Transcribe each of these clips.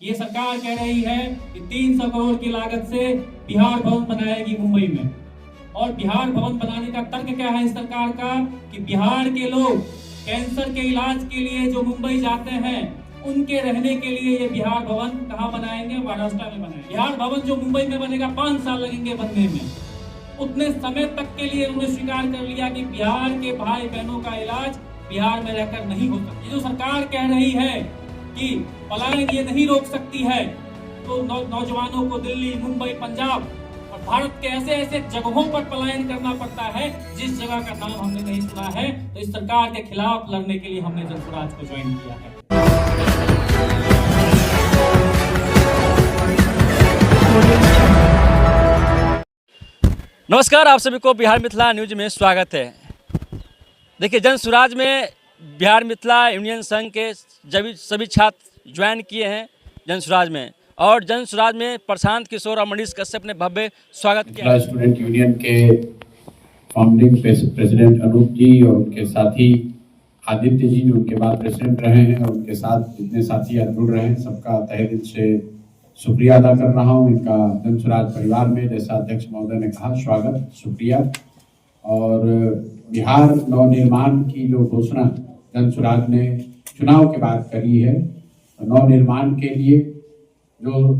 ये सरकार कह रही है कि 300 करोड़ की लागत से बिहार भवन बनाएगी मुंबई में। और बिहार भवन बनाने का तर्क क्या है इस सरकार का कि बिहार के लोग कैंसर के इलाज के लिए जो मुंबई जाते हैं उनके रहने के लिए ये बिहार भवन कहाँ बनाएंगे? महाराष्ट्र में बनाएंगे। बिहार भवन जो मुंबई में बनेगा 5 साल लगेंगे बनने में। उतने समय तक के लिए उन्होंने स्वीकार कर लिया कि बिहार के भाई बहनों का इलाज बिहार में रहकर नहीं हो सकता। ये जो सरकार कह रही है कि पलायन ये नहीं रोक सकती है, तो नौजवानों को दिल्ली, मुंबई, पंजाब और भारत के ऐसे ऐसे जगहों पर पलायन करना पड़ता है जिस जगह का नाम हमने नहीं सुना है। तो इस सरकार के खिलाफ लड़ने के लिए हमने जनसुराज को ज्वाइन किया है। नमस्कार, आप सभी को बिहार मिथिला न्यूज में स्वागत है। देखिए, जनसुराज में बिहार मिथिला यूनियन संघ के सभी छात्र ज्वाइन किए हैं जनसुराज में, और जनसुराज में प्रशांत किशोर और मनीष कश्यप ने भव्य स्वागत किया। स्टूडेंट यूनियन के फाउंडिंग प्रेसिडेंट अनूप जी और उनके साथी आदित्य जी जो उनके बाद प्रेसिडेंट रहे हैं, और उनके साथ जितने साथी जुड़ रहे हैं, सबका तहे दिल से शुक्रिया अदा कर रहा हूं। इनका जनसुराज परिवार में, जैसा अध्यक्ष महोदय ने कहा, स्वागत, शुक्रिया। और बिहार नवनिर्माण की जो घोषणा जनसुराज ने चुनाव के बाद करी है, तो नवनिर्माण के लिए जो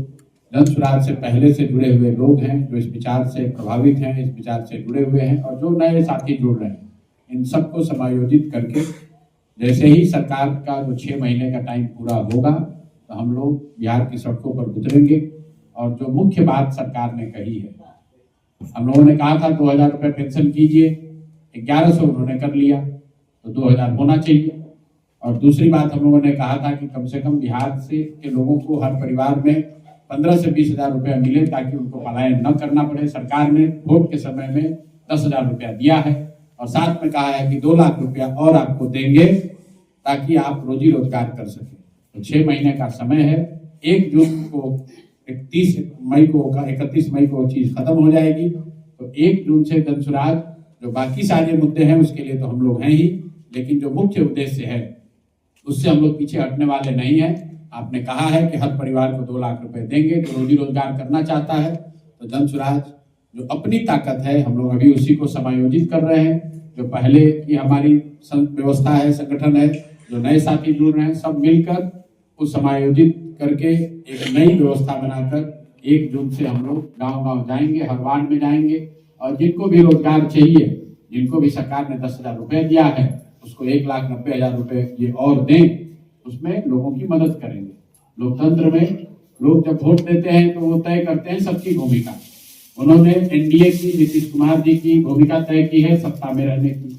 जनसुराज से पहले से जुड़े हुए लोग हैं, जो इस विचार से प्रभावित हैं, इस विचार से जुड़े हुए हैं, और जो नए साथी जुड़ रहे हैं, इन सबको समायोजित करके जैसे ही सरकार का जो 6 महीने का टाइम पूरा होगा तो हम लोग बिहार की सड़कों पर उतरेंगे। और जो मुख्य बात सरकार ने कही है, हम लोगों ने कहा था 2000 रुपये पेंशन कीजिए, 1100 उन्होंने कर लिया, तो 2000 होना चाहिए। और दूसरी बात हम लोगों ने कहा था कि कम से कम बिहार से के लोगों को हर परिवार में 15 से 20 हजार रुपया मिले, ताकि उनको पलायन न करना पड़े। सरकार ने वोट के समय में 10,000 रुपया दिया है, और साथ में कहा है कि 2 लाख रुपया और आपको देंगे ताकि आप रोजी रोजगार कर सकें। तो 6 महीने का समय है। 1 जून को 31 मई को वो चीज खत्म हो जाएगी। तो 1 जून से जनसुराज, जो बाकी सारे मुद्दे हैं उसके लिए तो हम लोग हैं ही, लेकिन जो मुख्य उद्देश्य है उससे हम लोग पीछे हटने वाले नहीं हैं। आपने कहा है कि हर परिवार को 2 लाख रुपए देंगे जो रोजी रोजगार करना चाहता है। तो जनसुराज जो अपनी ताकत है, हम लोग अभी उसी को समायोजित कर रहे हैं। जो पहले की हमारी व्यवस्था है, संगठन है, जो नए साथी जुड़ रहे हैं, सब मिलकर उस समायोजित करके एक नई व्यवस्था बनाकर 1 जून से हम लोग गांव-गांव जाएंगे, हर वार्ड में जाएंगे, और जिनको भी रोजगार चाहिए, जिनको भी सरकार ने 10,000 रुपए दिया है, उसको 1,90,000 रुपए ये और दें, उसमें लोगों की मदद करेंगे। लोकतंत्र में लोग जब वोट देते हैं तो वो तय करते हैं सबकी भूमिका। उन्होंने एनडीए की, नीतीश कुमार जी की भूमिका तय की है सत्ता में रहने की,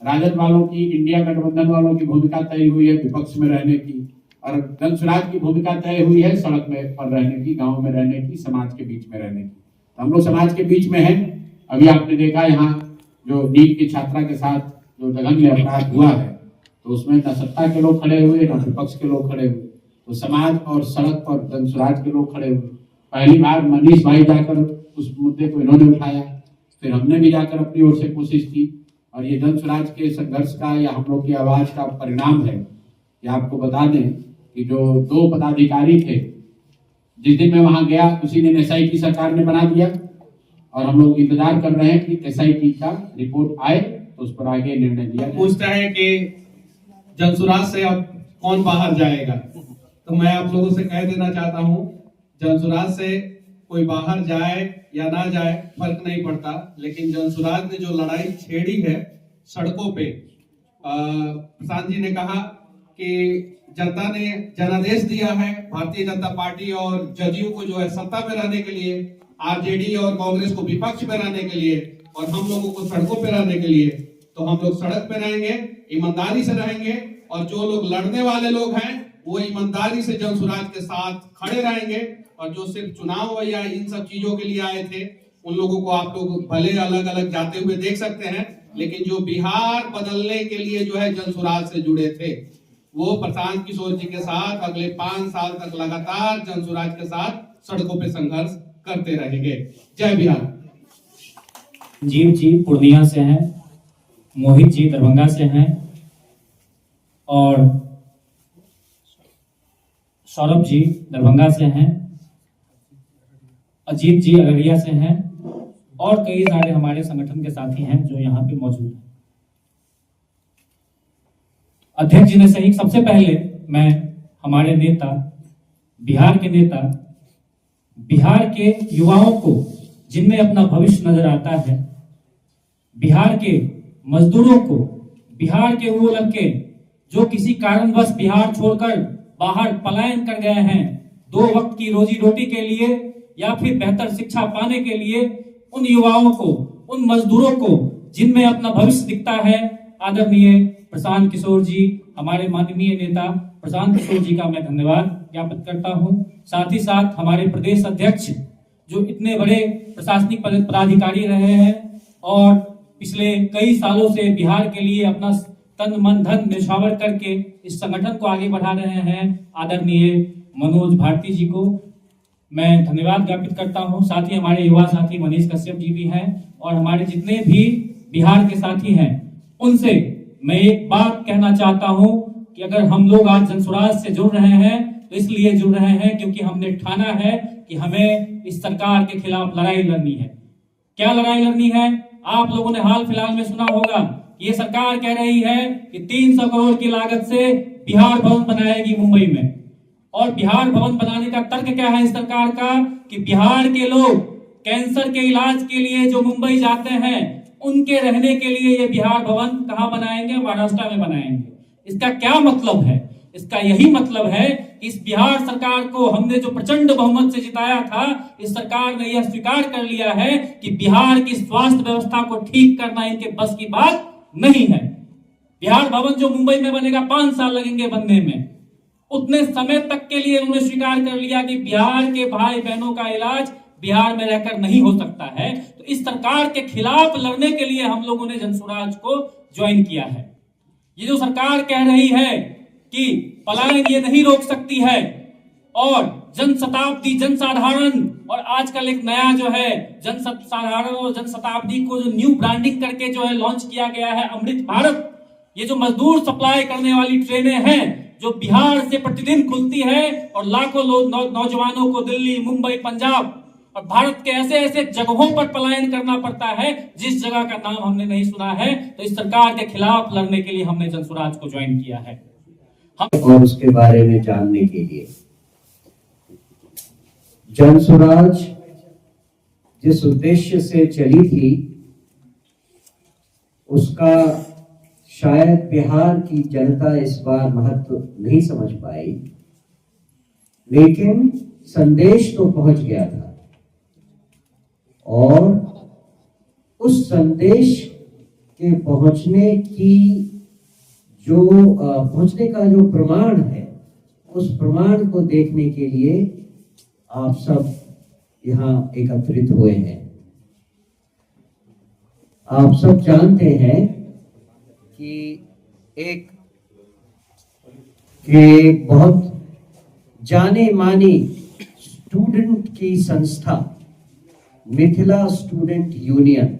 राजद वालों की, इंडिया गठबंधन वालों की भूमिका तय हुई है विपक्ष में रहने की, और जनसुराज की भूमिका तय हुई है सड़क में पर रहने की, गांव में रहने की, समाज के बीच में रहने की। हम लोग समाज के बीच में हैं। अभी आपने देखा यहाँ जो नीट की छात्रा के साथ जो जघन्य अपराध हुआ है, तो उसमें न सत्ता के लोग खड़े हुए, न विपक्ष के लोग खड़े हुए, तो समाज और सड़क पर जनसुराज के लोग खड़े हुए। पहली बार मनीष भाई जाकर उस मुद्दे को इन्होंने उठाया, फिर हमने भी जाकर अपनी ओर से कोशिश की, और ये जनसुराज के संघर्ष का या हम लोग की आवाज का परिणाम है। कि आपको बता दें कि जो 2 पदाधिकारी थे, जिस दिन मैं वहां गया उसी दिन SIT सरकार ने बना दिया, और हम लोग इंतजार कर रहे हैं कि SIT का रिपोर्ट आए तो उस पर आगे निर्णय लिया जाए। पूछता है कि जनसुराज से अब कौन बाहर जाएगा, तो मैं आप लोगों से कह देना चाहता हूं, जनसुराज से कोई बाहर जाए या ना जाए फर्क नहीं पड़ता, लेकिन जनसुराज ने जो लड़ाई छेड़ी है सड़कों पे, प्रशांत जी ने कहा कि जनता ने जनादेश दिया है भारतीय जनता पार्टी और जदयू को जो है सत्ता में रहने के लिए, आरजेडी और कांग्रेस को विपक्ष में रहने के लिए, और हम लोगों को सड़कों पे रहने के लिए। तो हम लोग सड़क पे रहेंगे, ईमानदारी से रहेंगे, और जो लोग लड़ने वाले लोग हैं वो ईमानदारी से जनसुराज के साथ खड़े रहेंगे। और जो सिर्फ चुनाव या इन सब चीजों के लिए आए थे, उन लोगों को आप लोग भले अलग अलग जाते हुए देख सकते हैं, लेकिन जो बिहार बदलने के लिए जो है जनसुराज से जुड़े थे, वो प्रशांत किशोर जी के साथ अगले 5 साल तक लगातार जनसुराज के साथ सड़कों पे संघर्ष करते रहेंगे। जय बिहार। जीव जी पूर्णिया से हैं, मोहित जी दरभंगा से हैं, और सौरभ जी दरभंगा से हैं, अजीत जी अररिया से हैं और कई सारे हमारे संगठन के साथी हैं जो यहाँ पे मौजूद हैं। अध्यक्ष जी ने सही, सबसे पहले मैं हमारे नेता, बिहार के नेता, बिहार के युवाओं को जिनमें अपना भविष्य नजर आता है, बिहार के मजदूरों को, बिहार के वो लड़के जो किसी कारणवश बिहार छोड़कर बाहर पलायन कर गए हैं 2 वक्त की रोजी रोटी के लिए या फिर बेहतर शिक्षा पाने के लिए, उन युवाओं को, उन मजदूरों को जिनमें अपना भविष्य दिखता है, आदरणीय प्रशांत किशोर जी, हमारे माननीय नेता प्रशांत किशोर जी का मैं धन्यवाद ज्ञापित करता हूं। साथ ही साथ हमारे प्रदेश अध्यक्ष जो इतने बड़े प्रशासनिक पदाधिकारी रहे हैं और पिछले कई सालों से बिहार के लिए अपना तन मन धन न्यौछावर करके इस संगठन को आगे बढ़ा रहे हैं, आदरणीय मनोज भारती जी को मैं धन्यवाद ज्ञापित करता हूं। साथ ही हमारे युवा साथी मनीष कश्यप जी भी हैं और हमारे जितने भी बिहार के साथी हैं, उनसे मैं एक बात कहना चाहता हूं कि अगर हम लोग आज जनसुराज से जुड़ रहे हैं तो इसलिए जुड़ रहे हैं क्योंकि हमने ठाना है कि हमें इस सरकार के खिलाफ लड़ाई लड़नी है। क्या लड़ाई लड़नी है? आप लोगों ने हाल फिलहाल में सुना होगा कि ये सरकार कह रही है कि 300 करोड़ की लागत से बिहार भवन बनाएगी मुंबई में। और बिहार भवन बनाने का तर्क क्या है इस सरकार का कि बिहार के लोग कैंसर के इलाज के लिए जो मुंबई जाते हैं, उनके रहने के लिए ये बिहार भवन कहां बनाएंगे? महाराष्ट्र में बनाएंगे। इसका क्या मतलब है? इसका यही मतलब है कि इस बिहार सरकार को हमने जो प्रचंड बहुमत से जिताया था, इस सरकार ने यह स्वीकार कर लिया है कि बिहार की स्वास्थ्य व्यवस्था को ठीक करना इनके बस की बात नहीं है। बिहार भवन जो मुंबई में बनेगा 5 साल लगेंगे बनने में, उतने समय तक के लिए उन्होंने स्वीकार कर लिया कि बिहार के भाई बहनों का इलाज बिहार में रहकर नहीं हो सकता है। तो इस सरकार के खिलाफ लड़ने के लिए हम लोगों ने जनसुराज को ज्वाइन किया है। ये जो सरकार कह रही है कि पलायन ये नहीं रोक सकती है और जनशताब्दी, जनसाधारण, और आजकल एक नया जो है जनसाधारण और जनशताब्दी को जो न्यू ब्रांडिंग करके जो है लॉन्च किया गया है, अमृत भारत, ये जो मजदूर सप्लाई करने वाली ट्रेनें हैं जो बिहार से प्रतिदिन खुलती है और लाखों नौजवानों को दिल्ली, मुंबई, पंजाब और भारत के ऐसे ऐसे जगहों पर पलायन करना पड़ता है जिस जगह का नाम हमने नहीं सुना है। तो इस सरकार के खिलाफ लड़ने के लिए हमने जनसुराज को ज्वाइन किया है। और उसके बारे में जानने के लिए जनसुराज जिस उद्देश्य से चली थी उसका शायद बिहार की जनता इस बार महत्व नहीं समझ पाई, लेकिन संदेश तो पहुंच गया था और उस संदेश के पहुंचने का जो प्रमाण है, उस प्रमाण को देखने के लिए आप सब यहाँ एकत्रित हुए हैं। आप सब जानते हैं कि एक बहुत जाने मानी स्टूडेंट की संस्था मिथिला स्टूडेंट यूनियन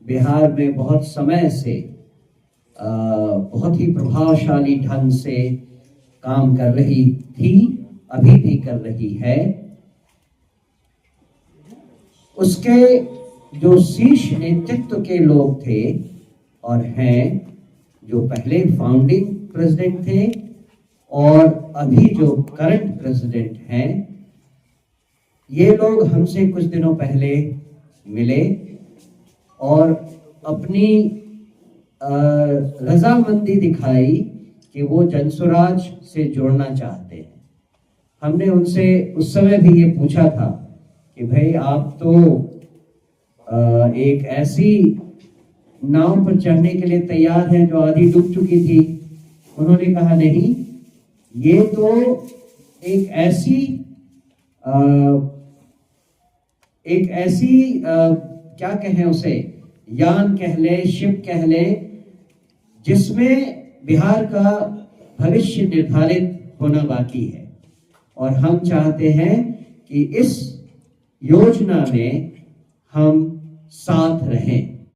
बिहार में बहुत समय से बहुत ही प्रभावशाली ढंग से काम कर रही थी, अभी भी कर रही है। उसके जो शीर्ष नेतृत्व के लोग थे और हैं, जो पहले फाउंडिंग प्रेसिडेंट थे और अभी जो करंट प्रेसिडेंट हैं, ये लोग हमसे कुछ दिनों पहले मिले और अपनी रजामंदी दिखाई कि वो जनसुराज से जुड़ना चाहते हैं। हमने उनसे उस समय भी ये पूछा था कि भाई आप तो एक ऐसी नाव पर चढ़ने के लिए तैयार हैं जो आधी डूब चुकी थी। उन्होंने कहा नहीं, ये तो एक ऐसी क्या कहें उसे, यान कह ले, शिप कह ले, जिसमें बिहार का भविष्य निर्धारित होना बाकी है। और हम चाहते हैं कि इस योजना में हम साथ रहें।